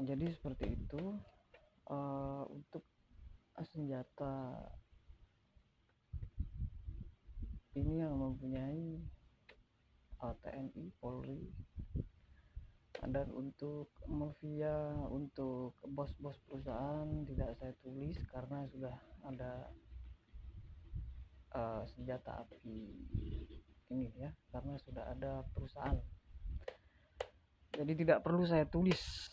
Jadi seperti itu. Untuk senjata ini yang mempunyai TNI, Polri, dan untuk mafia, untuk bos-bos perusahaan tidak saya tulis karena sudah ada senjata api ini ya, karena sudah ada perusahaan, jadi tidak perlu saya tulis.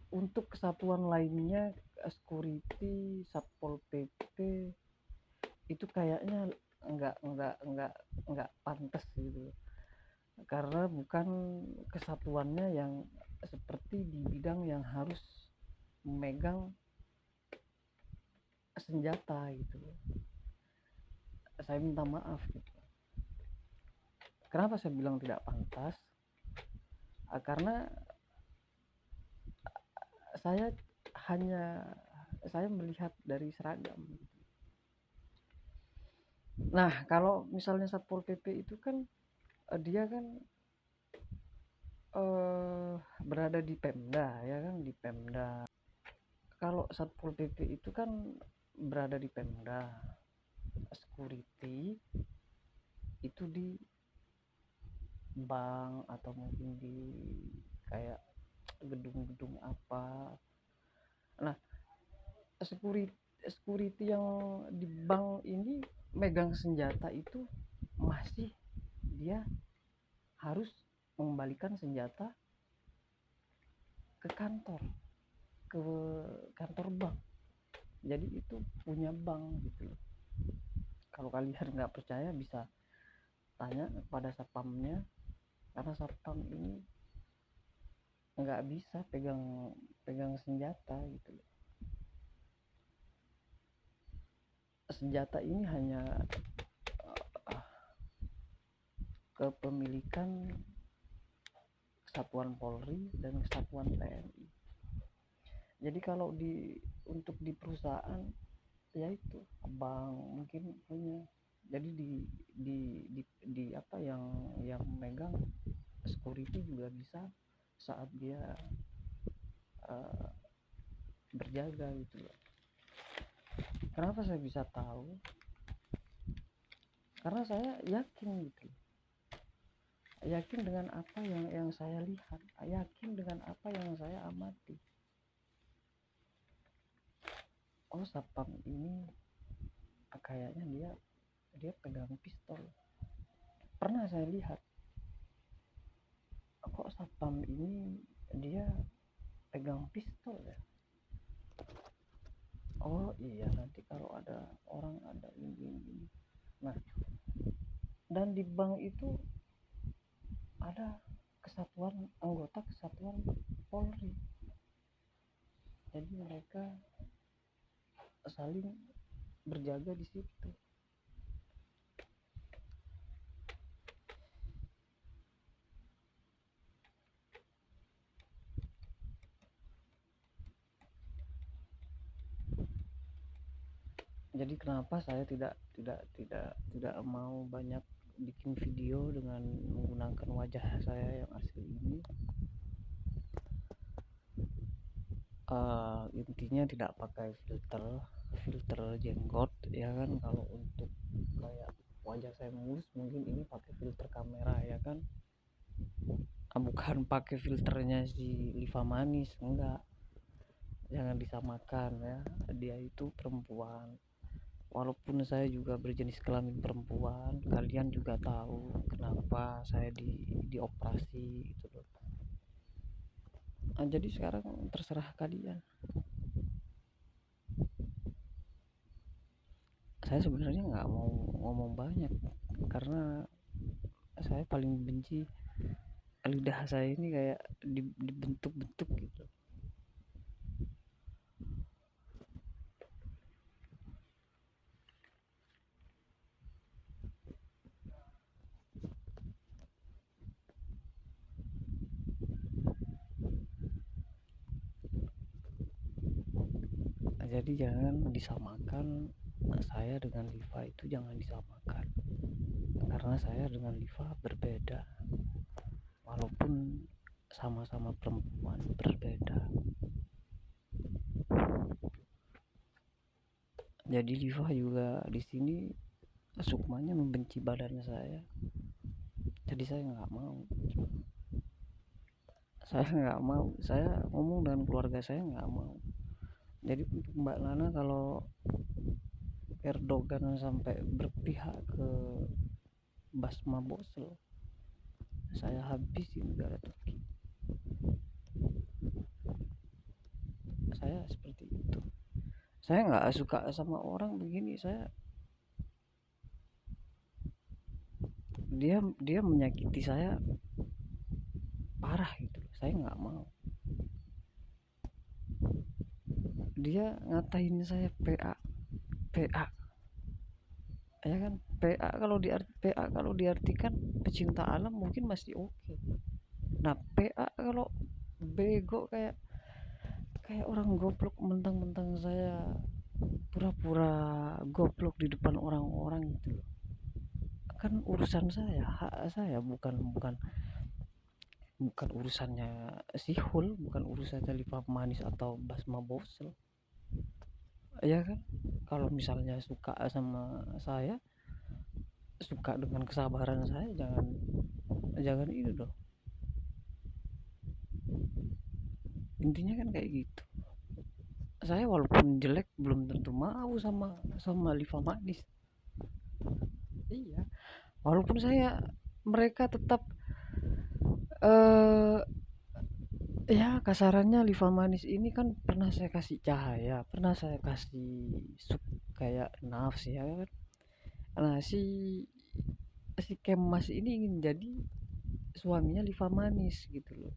Untuk kesatuan lainnya, security, satpol pp, itu kayaknya nggak pantas gitu, karena bukan kesatuannya yang seperti di bidang yang harus memegang senjata gitu. Saya minta maaf gitu. Kenapa saya bilang tidak pantas? Karena saya saya melihat dari seragam. Nah, kalau misalnya satpol pp itu kan dia kan berada di Pemda ya kan, di Pemda. Kalau satpol pp itu kan berada di Pemda, security itu di bank atau mungkin di kayak gedung-gedung apa. Nah, security security yang di bank ini megang senjata itu masih dia harus mengembalikan senjata ke ke kantor bank. Jadi itu punya bank gitu loh. Kalau kalian nggak percaya bisa tanya kepada satpamnya, karena satpam ini nggak bisa pegang pegang senjata gitu loh. Senjata ini hanya kepemilikan kesatuan Polri dan kesatuan TNI. Jadi kalau untuk di perusahaan ya itu bank mungkin punya. Jadi di apa yang megang security juga bisa saat dia uh, berjaga gitu loh. Kenapa saya bisa tahu? Karena saya yakin gitu. Yakin dengan apa yang saya lihat, yakin dengan apa yang saya amati. Oh, satpam ini kayaknya dia pegang pistol. Pernah saya lihat, kok satpam ini dia pegang pistol ya. Oh iya, nanti kalau ada orang ada ini. Nah, dan di bank itu ada anggota kesatuan Polri. Jadi mereka saling berjaga di situ. Jadi kenapa saya tidak mau banyak bikin video dengan menggunakan wajah saya yang asli ini? Intinya tidak pakai filter jenggot ya kan. Kalau untuk kayak wajah saya mulus mungkin ini pakai filter kamera ya kan. Bukan pakai filternya si Liva Manis, enggak. Jangan disamakan ya, dia itu perempuan. Walaupun saya juga berjenis kelamin perempuan, kalian juga tahu kenapa saya dioperasi gitu loh. Jadi sekarang terserah kalian. Saya sebenarnya nggak mau ngomong banyak karena saya paling benci lidah saya ini kayak dibentuk-bentuk gitu. Jadi jangan disamakan saya dengan Liva, itu jangan disamakan karena saya dengan Liva berbeda. Walaupun sama-sama perempuan berbeda. Jadi Liva juga di sini sukmanya membenci badan saya. Jadi saya nggak mau. Saya ngomong dengan keluarga saya nggak mau. Jadi untuk Mbak Nana, kalau Erdogan sampai berpihak ke Basma Bosel, saya habisi negara Turki. Saya seperti itu. Saya nggak suka sama orang begini. Dia menyakiti saya parah gitu. Saya nggak mau. Dia ngatain saya PA, PA, ya kan? PA kalau diartikan pecinta alam mungkin masih oke. Nah, PA kalau bego, kayak orang goblok, mentang-mentang saya pura-pura goblok di depan orang-orang gitu loh. Kan urusan saya, hak saya, bukan bukan bukan urusannya Sihul, bukan urusannya Liva Manis atau Basma Bosel, ya kan? Kalau misalnya suka sama saya, suka dengan kesabaran saya, jangan jangan itu dong. Intinya kan kayak gitu. Saya walaupun jelek belum tentu mau sama Liva Manis. Iya, walaupun mereka tetap eh ya kasarannya Liva Manis ini kan pernah saya kasih cahaya, pernah saya kasih kayak nafs, ya kan. Nah, si Kemas ini ingin jadi suaminya Liva Manis gitu loh.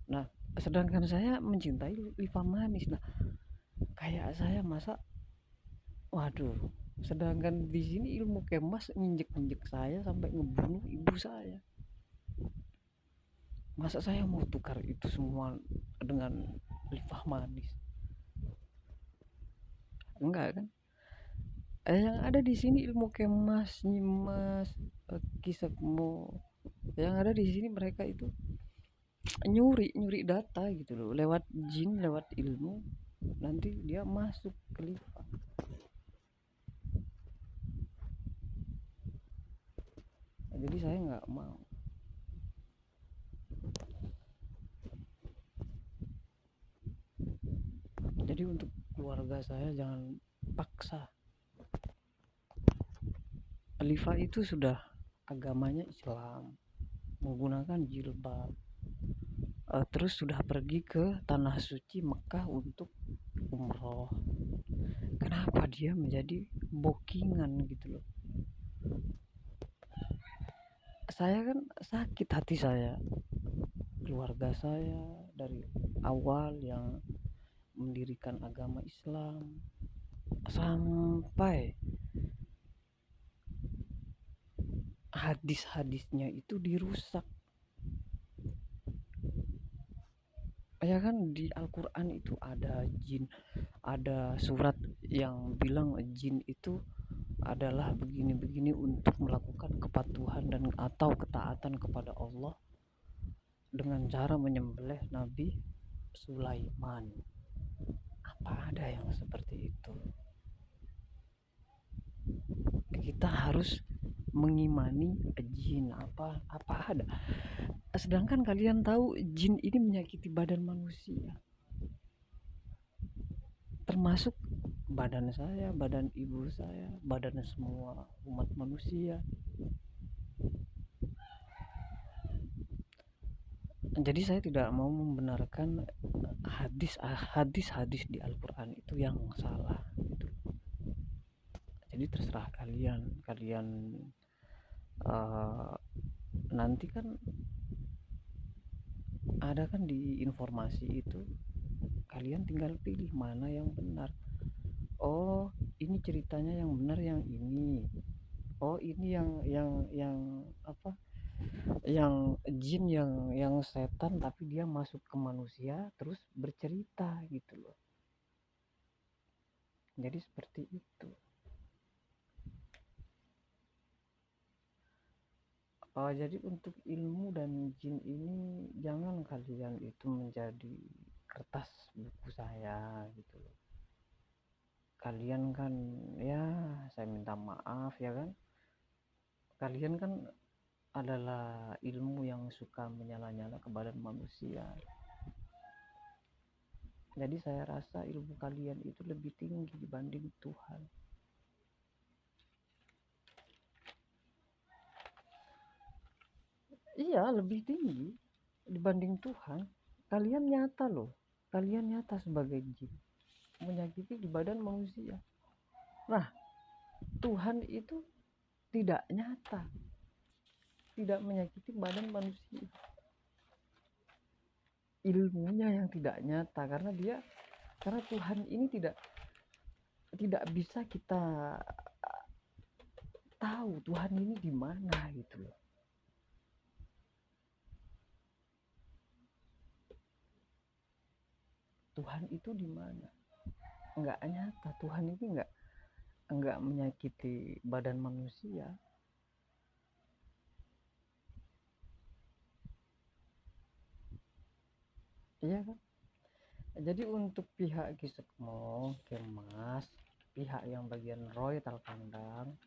Nah, sedangkan saya mencintai Liva Manis. Nah, kayak saya masa, waduh, sedangkan di sini ilmu Kemas nginjek-nginjek saya sampai ngebunuh ibu saya. Masa saya mau tukar itu semua dengan Liva Manis? Enggak kan? Yang ada di sini ilmu Kemas, Nyimas, Kisekmo. Yang ada di sini mereka itu nyuri nyuri data gitu loh, lewat jin, lewat ilmu, nanti dia masuk ke Liva. Nah, jadi saya nggak mau. Jadi untuk keluarga saya jangan paksa. Liva itu sudah agamanya Islam, menggunakan jilbab, terus sudah pergi ke tanah suci Mekah untuk umroh. Kenapa dia menjadi bookingan gitu loh? Saya kan sakit hati saya, keluarga saya dari awal yang mendirikan agama Islam sampai hadis-hadisnya itu dirusak. Ya kan, di Al-Quran itu ada jin, ada surat yang bilang jin itu adalah begini-begini untuk melakukan kepatuhan dan atau ketaatan kepada Allah dengan cara menyembelih Nabi Sulaiman. Apa ada yang seperti itu? Kita harus mengimani jin, apa ada? Sedangkan kalian tahu jin ini menyakiti badan manusia, termasuk badan saya, badan ibu saya, badan semua umat manusia. Jadi saya tidak mau membenarkan hadis di Al-Quran itu yang salah gitu. Jadi terserah kalian uh, nanti kan ada kan di informasi itu, kalian tinggal pilih mana yang benar. Oh, ini ceritanya yang benar yang ini. Oh, ini yang apa, yang jin, yang setan tapi dia masuk ke manusia terus bercerita gitu loh. Jadi seperti itu. Jadi untuk ilmu dan jin ini jangan kalian itu menjadi kertas buku saya gitu loh. Kalian kan ya, saya minta maaf ya kan, kalian kan adalah ilmu yang suka menyala-nyala ke badan manusia. Jadi saya rasa ilmu kalian itu lebih tinggi dibanding Tuhan. Iya, lebih tinggi dibanding Tuhan. Kalian nyata loh. Kalian nyata sebagai jin menyakiti di badan manusia. Nah, Tuhan itu tidak nyata, tidak menyakiti badan manusia. Ilmunya yang tidak nyata karena Tuhan ini tidak bisa kita tahu Tuhan ini di mana gitu loh. Tuhan itu di mana? Enggak nyata. Tuhan ini enggak menyakiti badan manusia. Iya kan? Jadi untuk pihak Kisekmo, Kemas, pihak yang bagian Roy Talkandang,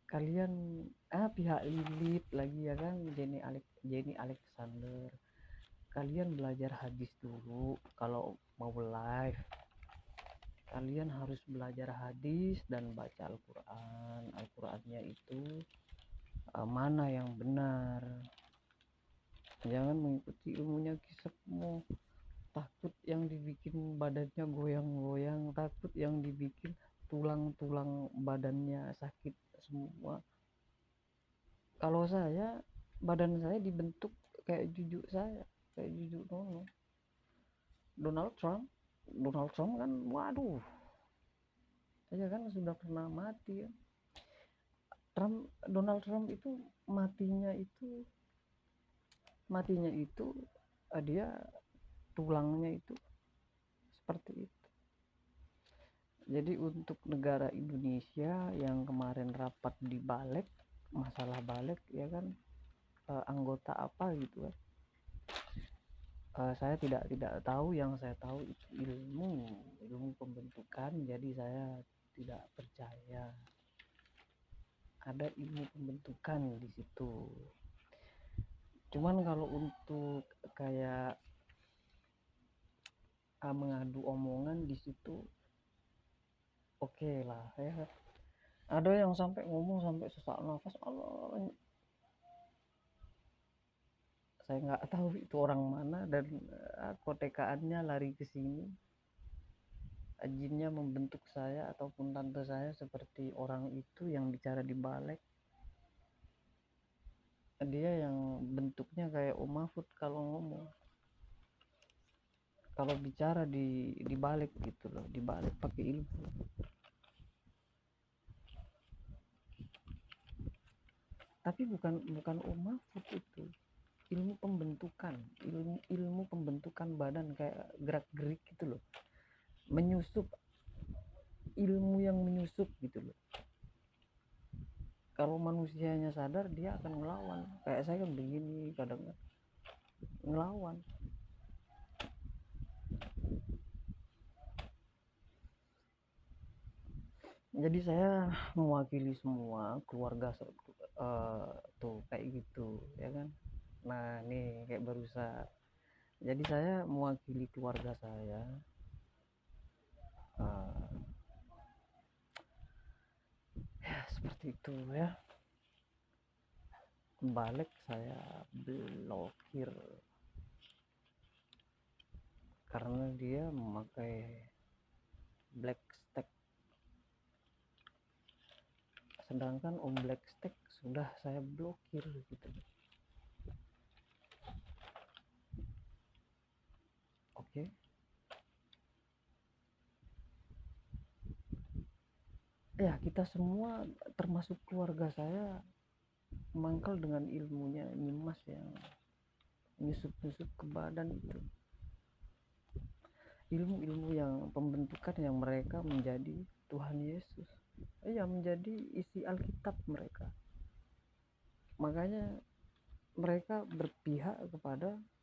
kalian pihak Lilith lagi ya kan, Jenny Alexander, kalian belajar hadis dulu. Kalau mau live kalian harus belajar hadis dan baca Al-Quran. Al-Qurannya itu mana yang benar, jangan mengikuti ilmunya Kisekmo. Takut yang dibikin badannya goyang-goyang, takut yang dibikin tulang-tulang badannya sakit semua. Kalau saya, badan saya dibentuk kayak cucu saya, kayak cucu Nono. Donald Trump kan, waduh, saya kan sudah pernah mati ya. Donald Trump itu matinya itu dia tulangnya itu seperti itu. Jadi untuk negara Indonesia yang kemarin rapat di Balek, masalah Balek ya kan, anggota apa gitu kan, saya tidak tahu. Yang saya tahu itu ilmu pembentukan, jadi saya tidak percaya ada ilmu pembentukan di situ. Cuman kalau untuk kayak mengadu omongan di situ oke lah ya. Ada yang sampai ngomong sampai sesak nafas, Allah, saya nggak tahu itu orang mana, dan kotekaannya lari ke sini, jinnya membentuk saya ataupun tante saya seperti orang itu yang bicara di Balek. Dia yang bentuknya kayak Om Mahfud kalau ngomong, kalau bicara di Balek gitu loh, di Balek pakai ilmu. Tapi bukan Om Mahfud itu, ilmu pembentukan, ilmu pembentukan badan, kayak gerak-gerik gitu loh, menyusup, ilmu yang menyusup gitu loh. Kalau manusianya sadar, dia akan ngelawan. Kayak saya kan begini, kadang ngelawan. Jadi saya mewakili semua keluarga tuh kayak gitu ya kan. Nah nih kayak barusan, jadi saya mewakili keluarga saya, ya seperti itu ya. Balik saya blokir karena dia memakai black stack, sedangkan Om Black Stack sudah saya blokir gitu. Oke. Ya kita semua termasuk keluarga saya mangkal dengan ilmunya Nyimas yang nyusup-nyusup ke badan itu. Ilmu-ilmu yang pembentukan yang mereka menjadi Tuhan Yesus. Ya menjadi isi Alkitab mereka. Makanya mereka berpihak kepada